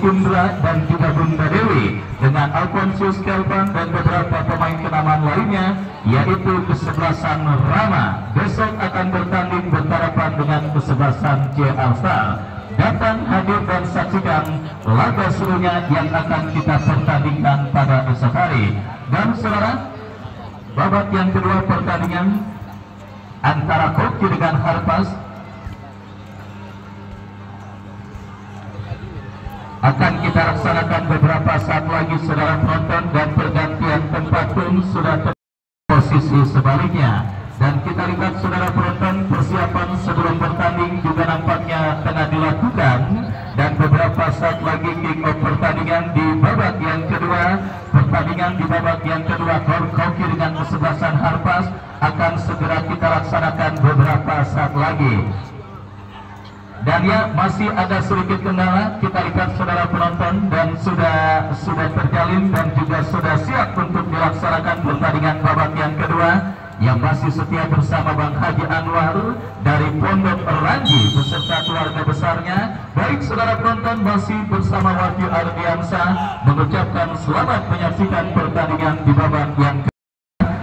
Indra dan juga Bunda Dewi dengan Alfonsus Kelvin dan beberapa pemain kenamaan lainnya, yaitu kesebelasan Rama besok akan bertanding berhadapan dengan kesebelasan C Alstar. Datang, hadir dan saksikan laga serunya yang akan kita pertandingkan pada esok hari. Dan saudara, babak yang kedua pertandingan antara Koki dengan Harpas akan kita laksanakan beberapa saat lagi, saudara penonton, dan pergantian tempat pun sudah posisi sebaliknya. Dan kita lihat, saudara penonton, persiapan sebelum bertanding juga nampaknya tengah dilakukan, dan beberapa saat lagi kick off pertandingan di babak yang kedua. Pertandingan di babak yang kedua Koki dengan kesebelasan Harpas akan segera kita laksanakan beberapa saat lagi. Dan ya, masih ada sedikit kendala, kita lihat saudara penonton, dan sudah terjalin dan juga sudah siap untuk dilaksanakan pertandingan babak yang kedua, yang masih setia bersama Bang Haji Anwar dari Pondok Ranji beserta keluarga besarnya. Baik saudara penonton, masih bersama Wahyu Ardiansa mengucapkan selamat menyaksikan pertandingan di babak yang kedua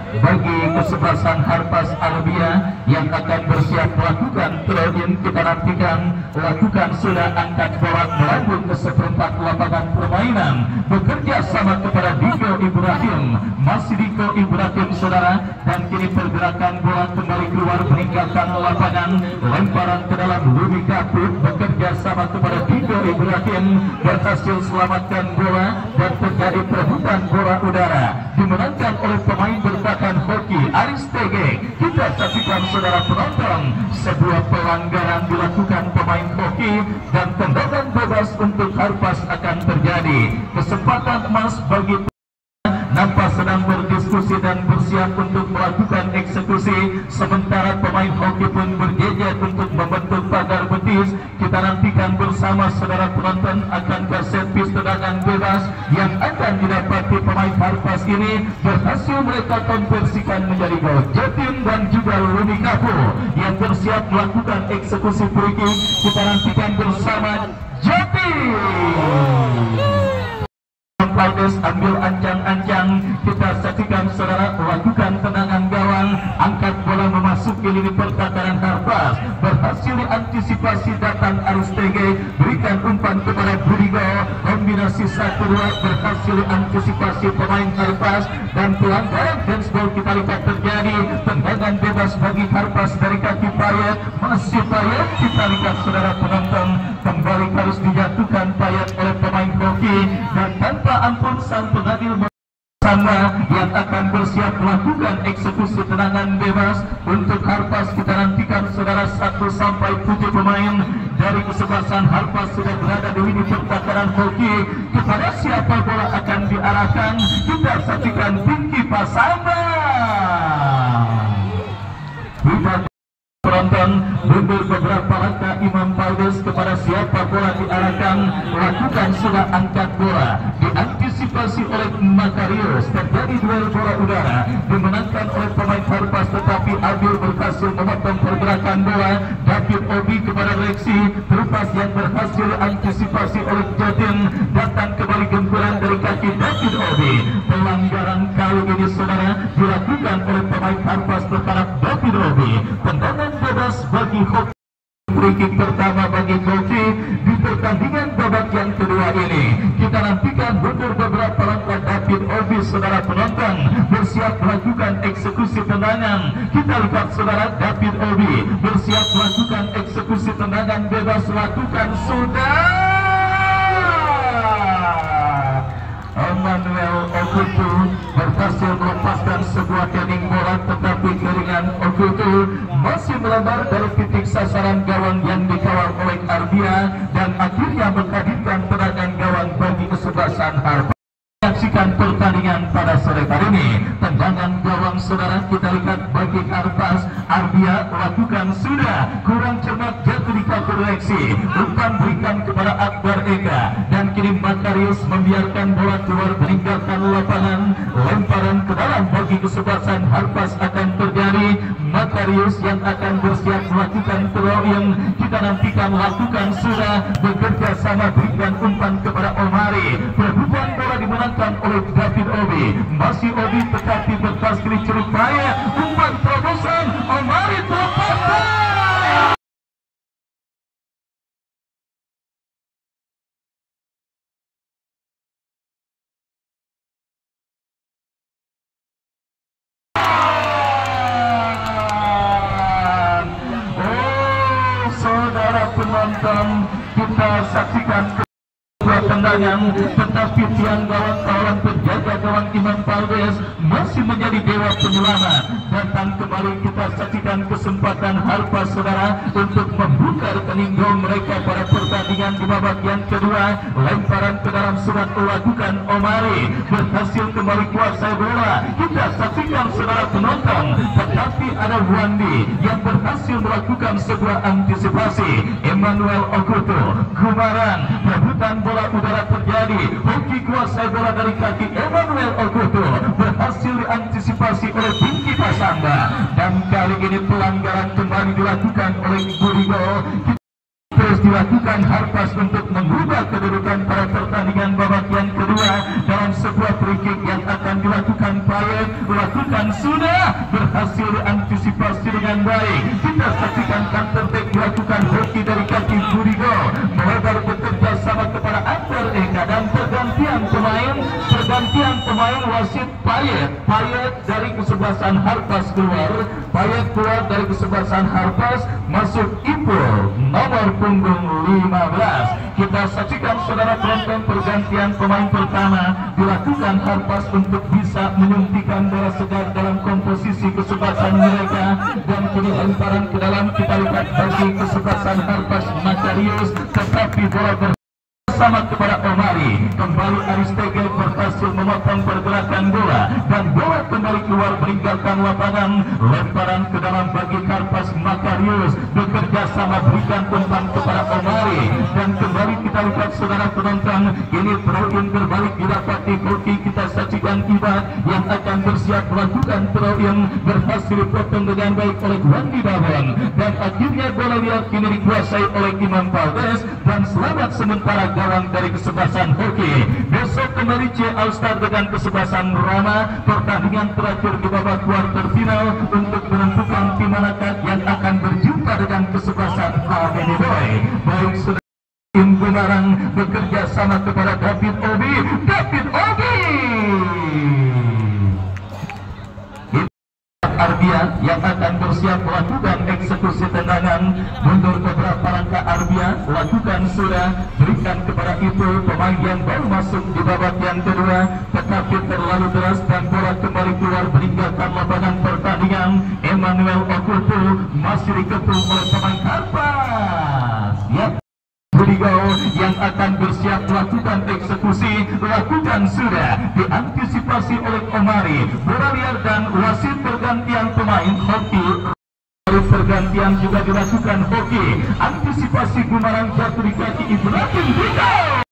bagi kesebelasan Harpas Arbia yang akan bersiap melakukan throw-in. Kita nantikan lakukan sudah angkat bola melambung ke seperempat lapangan permainan, bekerja sama kepada Diko Ibrahim, masih Diko Ibrahim saudara, dan kini pergerakan bola kembali keluar meninggalkan lapangan, lemparan ke dalam Ludi Kaput, bekerja sama kepada Diko Ibrahim, berhasil selamatkan bola dan terjadi perebutan bola udara dimenangkan oleh pemain bertahan Hoki Aristege. Kita saksikan saudara penonton, sebuah pelanggaran dilakukan pemain Hoki dan tendangan bebas untuk Harpas akan terjadi. Kesempatan emas bagi nampak sedang berdiskusi dan bersiap untuk melakukan eksekusi, sementara pemain Hoki pun berjejer untuk membentuk pagar betis. Kita nantikan bersama saudara penonton akan servis tendangan bebas yang akan didapati pemain Harpas ini, berhasil mereka konversikan menjadi gol. Jatim dan juga Luni Kapo yang bersiap melakukan eksekusi free kick. Kita nantikan bersama Jatim. Valdes ambil ancang-ancang, kita saksikan saudara lakukan tendangan gawang, angkat bola memasuki lini pertahanan Harpas, berhasil diantisipasi datang Aristege, berikan umpan kepada Budigo, kombinasi 1-2 berhasil diantisipasi pemain Harpas, dan pelanggaran handsball kita lihat terjadi. Tendangan bebas bagi Harpas dari kaki Payet, masih Payet, kita lihat saudara penonton, kembali harus dijatuhkan Payet oleh pemain Hoki, dan tanpa ampun sang pengadil bersama yang akan bersiap melakukan eksekusi tendangan bebas untuk Harpas. Kita nantikan saudara 1-7 pemain dari kesebelasan Harpas sudah berada di lini pertahanan Hoki. Kepada siapa bola akan diarahkan, kita saksikan Pinky Pasamba. Penonton mundur beberapa langkah, Imam Valdes kepada siapa bola diarahkan, lakukan sudah angkat bola, diantisipasi oleh Makarius, terjadi duel bola udara dimenangkan oleh pemain Harpas, tetapi Abil berhasil memotong pergerakan bola. David Obi kepada Lexi, terlepas yang berhasil antisipasi oleh Jatim, datang kembali gempuran dari kaki David Obi. Pelanggaran kali ini saudara dilakukan oleh pemain Harpas terhadap David Obi. Tendangan bebas bagi Hoki. Free kick pertama bagi Koki di pertandingan babak yang kedua ini. Kita nantikan mundur beberapa langkah David Obi saudara penonton, bersiap melakukan eksekusi tendangan. Kita lihat saudara David Obi bersiap melakukan eksekusi tendangan bebas, lakukan sudah. Emmanuel Okutu berhasil melepaskan sebuah kening bola, tetapi keringan Okutu masih melebar dari titik sasaran gawang yang dikawal oleh Arbia, dan akhirnya menghadirkan tendangan gawang bagi kesebelasan Harpas. Menyaksikan pertandingan pada sore hari ini, tendangan gawang saudara kita lihat bagi Harpas. Arbia lakukan sudah kurang cermat, jatuh di kaki Lexi, umpan berikan kepada Akbar Ega, dan kini Makarius membiarkan bola keluar meninggalkan lapangan. Lemparan ke dalam bagi kesebelasan Harpas akan terjadi. Makarius yang akan bersiap melakukan throw-in. Kita nantikan lakukan sudah bekerja sama berikan umpan kepada Omari. Perebutan bola dimenangkan oleh David Obi. Masih Obi tetapi bertas kiri curug payah. Umpan terobosan Omari terlepas. Penonton, kita saksikan kedua tendangan, tetapi tiang gawang kawan penjaga gawang Imam Paldes masih menjadi dewa penyelamat. Datang kembali kita saksikan kesempatan Harpas saudara untuk membuka rekening gol mereka pada pertandingan di babak yang kedua. Lemparan ke dalam surat lakukan Omari berhasil kembali kuasai bola. Kita saksikan saudara penonton, tetapi ada Wandi yang berhasil melakukan sebuah antisipasi. Emmanuel Oguto Gumaran, rebutan bola udara terjadi. Hoki kuasai bola dari kaki Emmanuel Oguto berhasil diantisipasi oleh Pinky Pasamba, dan kali ini pelanggaran kembali dilakukan oleh Burigo. Terus dilakukan Harpas untuk mengubah kedudukan pada pertandingan babak yang kedua dalam sebuah free kick yang akan dilakukan Payet. Lakukan sudah berhasil diantisipasi dengan baik. Kita saksikan counter attack dilakukan hoki dari kaki Burigo melebar bekerja sama kepada Akbar Eka dan pergantian pemain wasit Payet dari kesebelasan Harpas keluar. Payet keluar dari kesebelasan Harpas, masuk Ipul nomor punggung 15. Kita saksikan saudara penonton pergantian pemain pertama dilakukan Harpas untuk bisa menyuntikkan bola segar dalam komposisi kesebelasan mereka, dan kini lemparan ke dalam kita lihat bagi kesebelasan Harpas Makarius, tetapi bola bersama kepada Omari. Kembali Aristege berhasil memotong pergerakan bola dan bola kembali keluar meninggalkan lapangan. Lemparan ke dalam bagi Harpas Makarius bekerja sama berikan umpan kepada Omari, dan kembali kita lihat saudara penonton, ini throw-in berbalik didapati Koki. Kita saksikan Ibad yang akan bersiap melakukan throw-in, berhasil dipotong dengan baik oleh Wandi Babon, dan akhirnya bola liar kini dikuasai oleh Imam Paldes, dan selamat sementara gawang dari kesebelasan Hoki. Besok kembali C All-Star dengan kesebelasan Rama. Pertandingan terakhir di babak kuarter final untuk menentukan tim manakah yang akan berjumpa dengan kesebelasan Alvin Boy. Baik sudah tim Gumarang bekerja sama kepada David Obi. Arbia yang akan bersiap melakukan eksekusi tendangan. Mundur beberapa langkah Arbia, lakukan sudah, berikan kepada itu pemain yang baru masuk di babak yang kedua, tetapi terlalu deras dan bola kembali keluar meninggalkan lapangan pertandingan. Emmanuel Okultu masih diketung oleh pemain Harpas. Budigao yang akan bersiap melakukan eksekusi, lakukan sudah, diantisipasi oleh Omari. Bola liar dan wasit pergantian pemain Hoki. Pergantian juga dilakukan Hoki. Antisipasi Gumarang jatuh di kaki Ibrahim Budigao.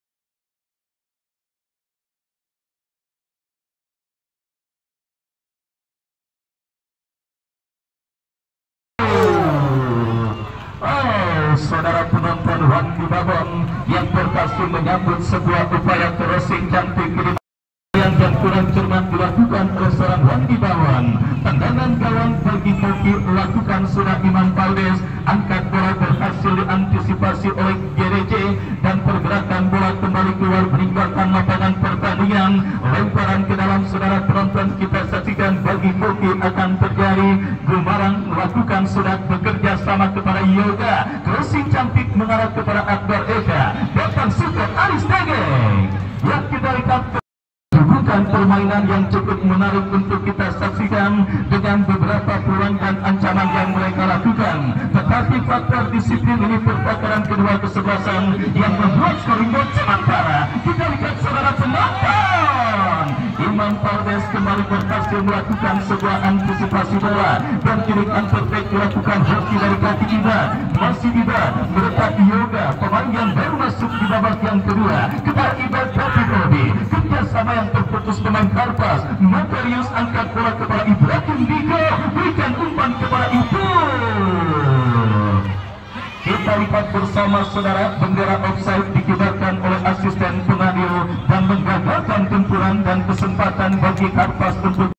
Saudara penonton, Wandi Babon yang berhasil menyambut sebuah upaya crossing cantik yang kurang cermat dilakukan oleh seorang Wandi Babon. Tendangan gawang bagi Koki lakukan sudah Imam Paldes. Angkat bola berhasil diantisipasi oleh GDC dan pergerakan bola kembali keluar meninggalkan lapangan pertandingan. Lemparan ke dalam saudara penonton, kita saksikan bagi Koki akan terjadi. Gumarang melakukan sudah bekerja sama kepada Yoga. Crossing cantik mengarah kepada Akbar Eka. Datang support Aristege yang kita lihat bukan permainan yang cukup menarik untuk kita saksikan dengan beberapa peluang dan ancaman yang mereka lakukan, tetapi faktor disiplin ini pertakaran kedua kesebelasan yang membuat scoring board sementara. Kita lihat saudara penonton, Imam Paldes kembali berhasil melakukan sebuah antisipasi bola dan kini counter attack dilakukan hoki dari kaki Ibad. Masih Ibad meletak Yoga, pemain yang baru masuk di babak yang kedua. Kepada Ibar Tapi kerjasama yang terputus pemain Karpas. Makarius angkat bola kepada Ibrahim Diko, berikan umpan kepada Ibu. Kita lihat bersama saudara, bendera offside dikibarkan oleh asisten pengadil dan menggagalkan tempuran dan kesempatan bagi Karpas untuk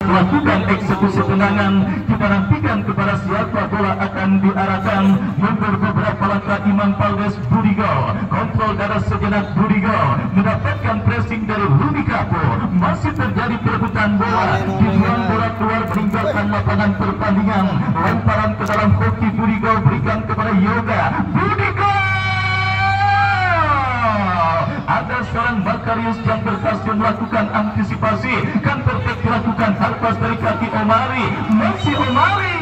melakukan eksekusi tendangan. Kita nantikan kepada siapa bola akan diarahkan. Mundur beberapa langkah Imam Paldes Budigo, kontrol darah sejenak Budigo, mendapatkan pressing dari Rudi Kapo. Masih terjadi perebutan bola, dibuang bola keluar meninggalkan lapangan pertandingan. Lemparan ke dalam hoki Budigo, berikan kepada Yoga Budigo. Ada seorang Makarius yang berhasil melakukan antisipasi. Kan perfect dilakukan Harpas dari kaki Omari. Masih Omari.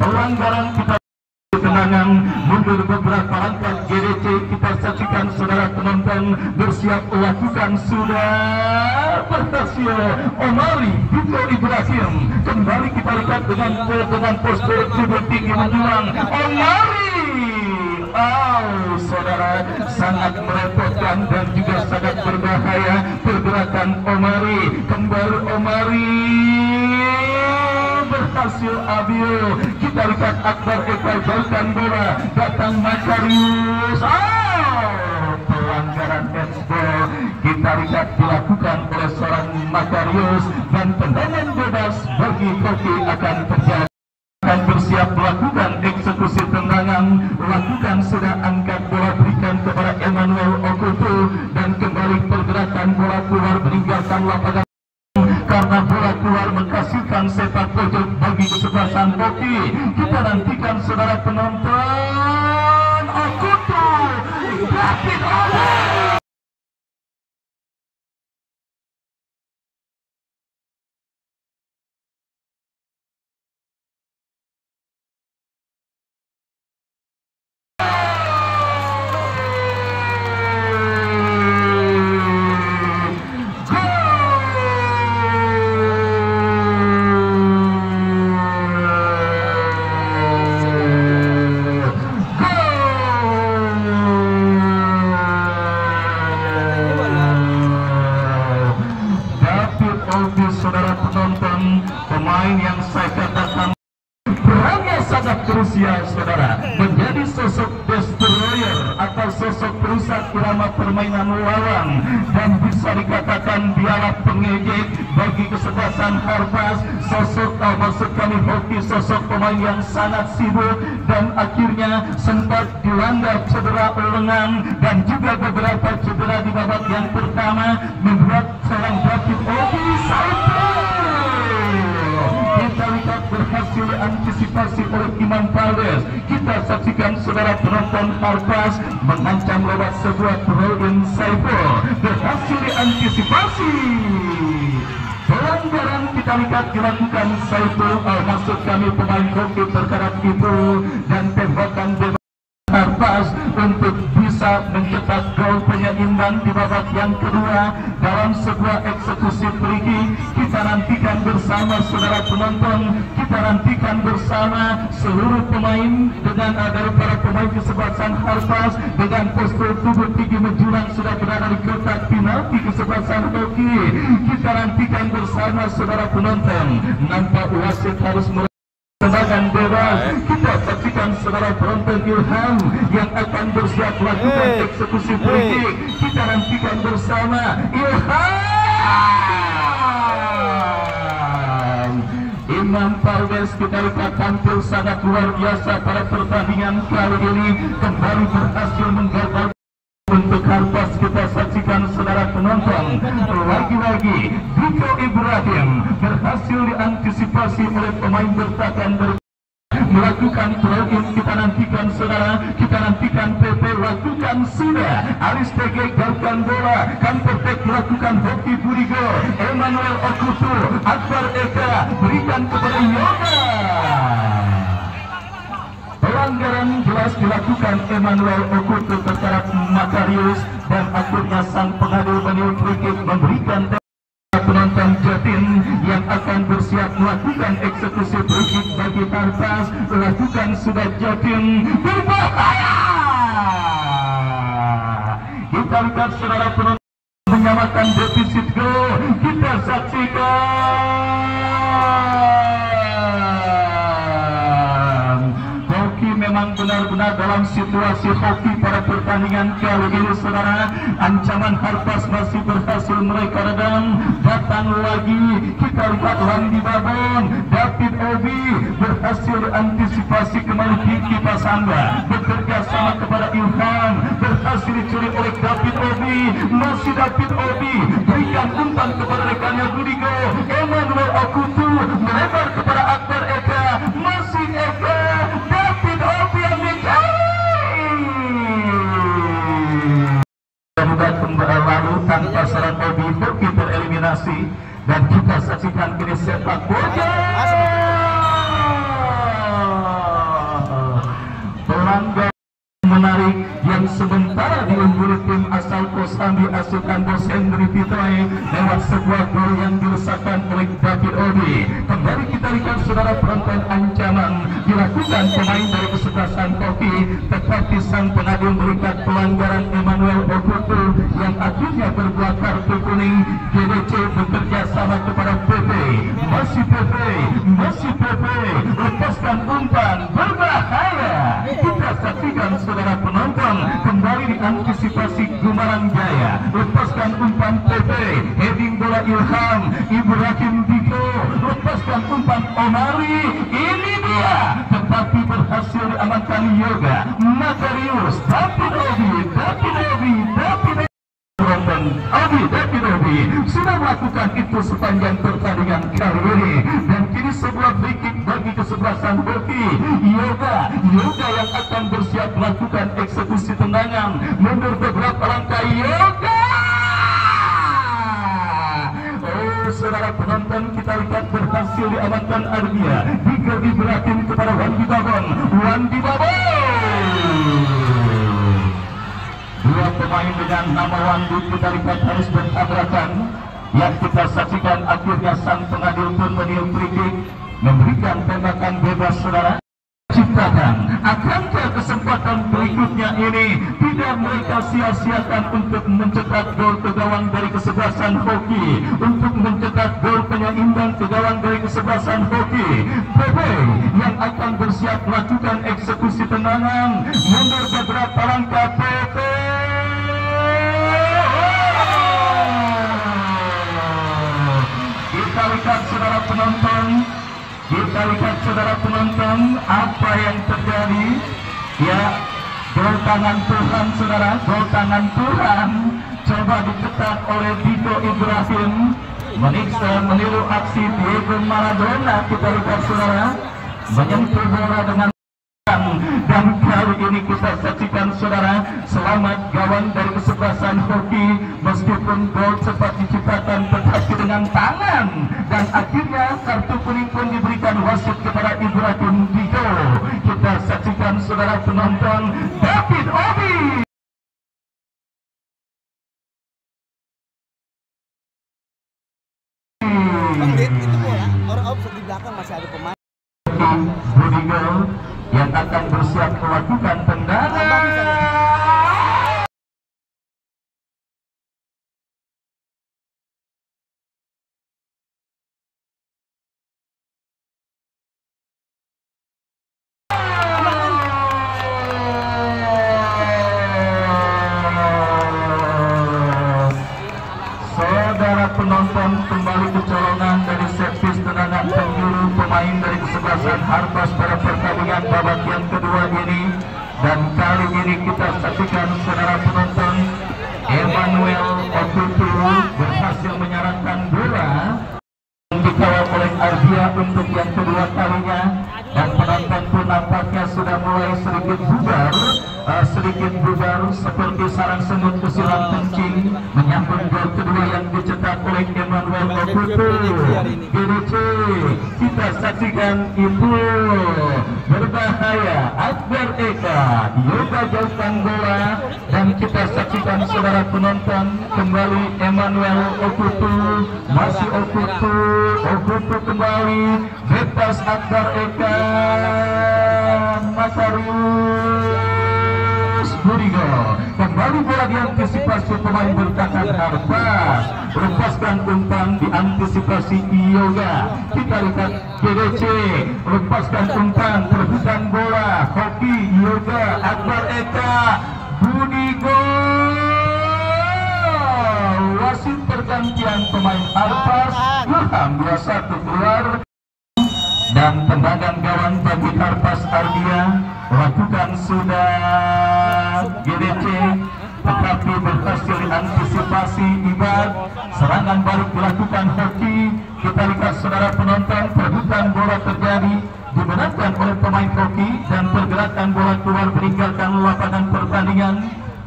Pelanggaran kita tendangan, mundur beberapa langkah GDC. Kita saksikan saudara penonton bersiap lakukan, sudah berhasil Omari Diko Ibrahim. Kembali kita lihat dengan postur tubuh tinggi menjulang Omari. Oh, saudara, sangat merepotkan dan juga sangat berbahaya pergerakan Omari. Kembali Omari berhasil Abil. Kita lihat Akbar Eka jauhkan bola, datang Makarius. Oh, pelanggaran handsball kita lihat dilakukan oleh seorang Makarius dan tendangan bebas bagi Koki akan terjadi. Akan bersiap melakukan eksekusi tendangan, lakukan sudah angkat bola, berikan kepada Emmanuel Okutu dan kembali pergerakan bola keluar meninggalkan lapangan karena bola keluar menghasilkan sepak pojok bagi kesebelasan Koki. Kita nantikan saudara penonton, Okutu David Obe. Saudara penonton, pemain yang saya katakan perannya sangat krusial, saudara, menjadi sosok destroyer atau sosok perusak irama permainan lawan, dan bisa dikatakan dialah pengejek bagi kesebelasan Harpas. Sosok maksud kami hoki, sosok pemain yang sangat sibuk dan akhirnya sempat dilanda cedera lengan dan juga beberapa cedera di babak yang pertama, membuat seorang David Obi kita lihat berhasil antisipasi oleh Imam Paldes. Kita saksikan saudara penonton Harpas mengancam lewat sebuah throw-in Saiful, berhasil diantisipasi. Pelanggaran kita lihat dilakukan Saiful, maksud kami pemain hoki terhadap itu, dan tembakan bebas Harpas untuk bisa mencetak gol penyeimbang di babak yang kedua dalam sebuah eksekusi free kick. Kita nantikan bersama saudara penonton, kita nantikan bersama seluruh pemain dengan dari para pemain kesebelasan Harpas dengan postur tubuh tinggi menjulang sudah berada di kotak penalti kesebelasan hoki. Kita nantikan bersama saudara penonton, nampak wasit harus tendangan bebas. Kita saksikan saudara penonton Ilham yang akan bersiap melakukan eksekusi free kick. Kita nantikan bersama Ilham. Imam Paldes kita lihat tampil sangat luar biasa pada pertandingan kali ini, kembali berhasil menggagalkan untuk Harpas. Kita saksikan saudara penonton, lagi-lagi Diko Ibrahim berhasil diantisipasi oleh pemain bertahan dari melakukan throw-in. Kita nantikan saudara, kita nantikan PP lakukan sudah, Aris TG gagalkan bola, Kantortek melakukan hoki Budigo, Emmanuel Okutu, Akbar Eka berikan kepada Yoga. Pelanggaran jelas dilakukan Emmanuel Okutu terhadap Makarius dan akhirnya sang pengadil meniup free kick, memberikan penonton Jatim yang akan bersiap melakukan eksekusi free kick bagi Harpas. Lakukan sudah Jatim, berbahaya. kita lihat saudara penonton menyamakan defisit gol. Kita saksikan hoki memang benar-benar dalam situasi hoki pada pertandingan kali ini saudara. Ancaman Harpas masih berhasil mereka redam. Datang lagi kita lihat Wandi Babon, David Obi berhasil antisipasi kembali Kiki Pasangga, bekerja sama kepada Ilham, berhasil dicuri oleh David Obi. Masih David Obi berikan umpan kepada rekannya Rudigo. Emmanuel Okutu melebar kepada Akbar Eka. Masih Eka, David Obi yang mencari. Sudah kembali lalu tanpa serangan Obi, Hoki tereliminasi dan kita saksikan kini sepak bola. Pelanggan menarik yang sementara diungguli tim asal Kosambi asuhan Bos Henry Fitroy lewat sebuah gol yang dilesakan oleh David Obi. Kembali kita lihat saudara penonton, ancaman dilakukan pemain dari kesebelasan Hoki, tetapi sang pengadil melihat pelanggaran Emmanuel Okutu yang akhirnya berbuat kartu kuning. GDC bekerja sama kepada PP. Masih PP lepaskan umpan berbahaya. Kita saksikan saudara penonton, kembali diantisipasi Gumarang Jaya, lepaskan umpan PP, heading bola Ilham, Ibrahim Diko, lepaskan umpan Omari, ini dia, tetapi berhasil diamankan Yoga, Makarius, David Obi sudah melakukan itu sepanjang pertandingan kali ini, dan kini sebuah free kick bagi kesebelasan Hoki. Yoga yang akan bersiap melakukan eksekusi tendangan, mundur beberapa langkah Yoga. Saudara penonton, kita lihat berhasil diamankan Ardia. Diberikan kepada Wandi Babon. Dua pemain dengan nama Wandi kita lihat harus bertabrakan. Yang kita saksikan akhirnya sang pengadil pun meniup free kick, memberikan tembakan bebas saudara. Ciptakan akankah kesempatan berikutnya ini tidak mereka sia-siakan untuk mencetak gol ke gawang dari kesebelasan Hoki, untuk mencetak gol penyeimbang ke gawang dari kesebelasan Hoki. Pepe yang akan bersiap melakukan eksekusi tendangan, mundur beberapa langkah Pepe. Kita lihat saudara penonton, apa yang terjadi. Ya, gol tangan Tuhan saudara, gol tangan Tuhan coba dicetak oleh Dito Ibrahim, meniru aksi Diego Maradona. Kita lihat saudara, menyentuh bola dengan dan kali ini kita saksikan saudara, selamat gawang dari kesebelasan Hoki. Meskipun gol cepat diciptakan tetapi dengan tangan, dan akhirnya kartu kuning pun diberikan wasit kepada Ibrahim Dito. Kita saksikan saudara penonton, David Obi. Bang Dit, itu bola orang offside di belakang masih ada pemain. Rudigo yang akan bersiap melakukan tendangan. Saudara penonton, kembali kecolongan dari servis tendangan penjuru pemain dari kesebelasan Harpas pada pertandingan babak yang kedua ini. Dan kali ini kita saksikan saudara penonton, Emmanuel Okutu berhasil menyarankan bola dikawal oleh Ardia untuk yang kedua kalinya, dan penonton pun nampaknya sudah mulai sedikit bubar seperti sarang semut usilan kencing menyambut gol kedua yang dicetak oleh Emmanuel Okutu. GDC kita saksikan itu berbahaya, Akbar Eka Yoga jauhkan bola, dan kita saksikan saudara penonton kembali Emmanuel Okutu, masih Okutu kembali bebas Akbar Eka, Makarius Rudigo kembali kembali bola diantisipasi pemain bertahan Harpas, lepaskan umpan diantisipasi Yoga. Kita lihat GDC, lepaskan umpan, perebutan bola Hoki Yoga, Akbar Eka, Budi gol. Wasit pergantian pemain Harpas, Ilham 21 keluar. Dan tendangan gawang bagi Harpas Ardia lakukan sudah GDC, tetapi berhasil antisipasi Ibad. Serangan balik dilakukan Hoki. Kita lihat saudara penonton, perebutan bola terjadi, dimenangkan oleh pemain Hoki dan pergerakan bola keluar meninggalkan lapangan pertandingan.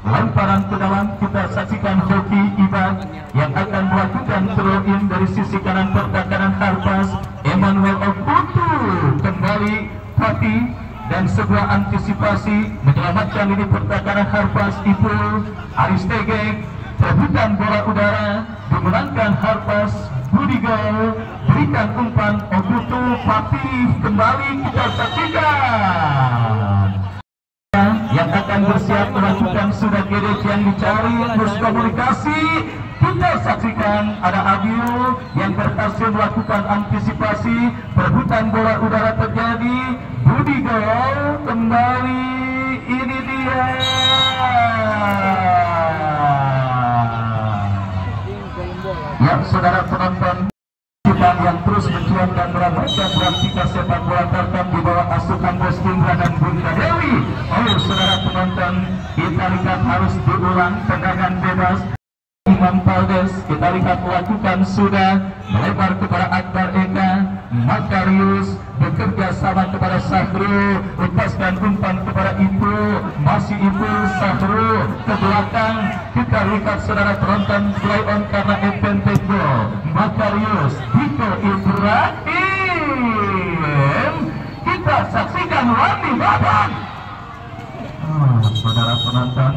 Lemparan ke dalam, kita saksikan Hoki Ibad yang akan melakukan throw in dari sisi kanan pertahanan Harpas. Emmanuel Okutu kembali Pati dan sebuah antisipasi menyelamatkan lini pertahanan Harpas. Ipul Aristegek, perebutan bola udara dimenangkan Harpas. Budi gol, berikan umpan Okutu, Pati kembali, kita saksikan yang akan bersiap melakukan sudah GDC yang dicari, terus komunikasi. Kita saksikan ada Abil yang berhasil melakukan antisipasi, perebutan bola udara terjadi. Budi gol, kembali, ini dia. Yang saudara penonton yang terus mencuat dan meramaikan praktika sepak bola tarkam di bawah asuhan Bos Indra dan Bunda Dewi. Oh saudara penonton, kita lihat harus diulang tendangan bebas. Imam Paldes kita lihat lakukan sudah melebar kepada Akbar Eka. Makarius bekerja sama kepada Sahru, lepaskan umpan kepada Ibu, masih Ibu, Sahru ke belakang. Kita lihat saudara penonton, play on karena advantage goal. Makarius, Diko Ibrahim, kita saksikan Wandi Babang. Saudara penonton,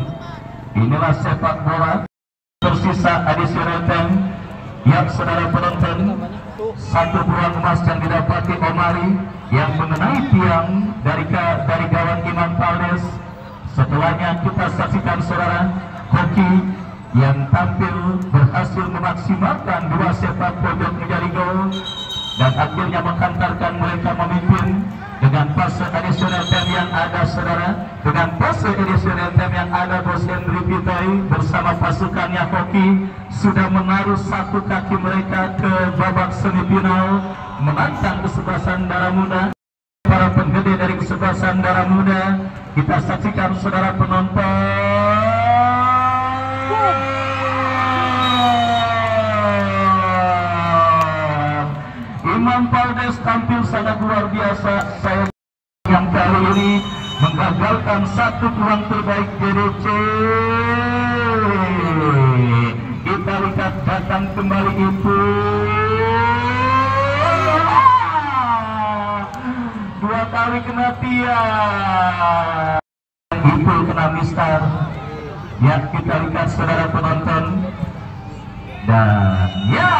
inilah sepak bola. Tersisa additional time yang saudara penonton, satu peluang emas yang didapati Omari yang mengenai tiang dari gawang Imam Paldes. Setelahnya kita saksikan saudara Hoki yang tampil berhasil memaksimalkan dua sepak pojok menjadi gol dan akhirnya menghantarkan mereka memimpin dengan fase additional time yang ada saudara. Dengan fase additional time yang ada, Bos Henry Pitai bersama pasukannya Hoki sudah menaruh satu kaki mereka ke babak semifinal, menantang kesebelasan darah muda. Para penggede dari kesebelasan darah muda, kita saksikan saudara penonton. Imam Paldes tampil sangat luar biasa. Saya yang kali ini menggagalkan satu peluang terbaik GDC. Kita lihat datang kembali itu. Dua kali kena tiang. Itu kena mistar. Ya, kita lihat saudara penonton. Dan ya,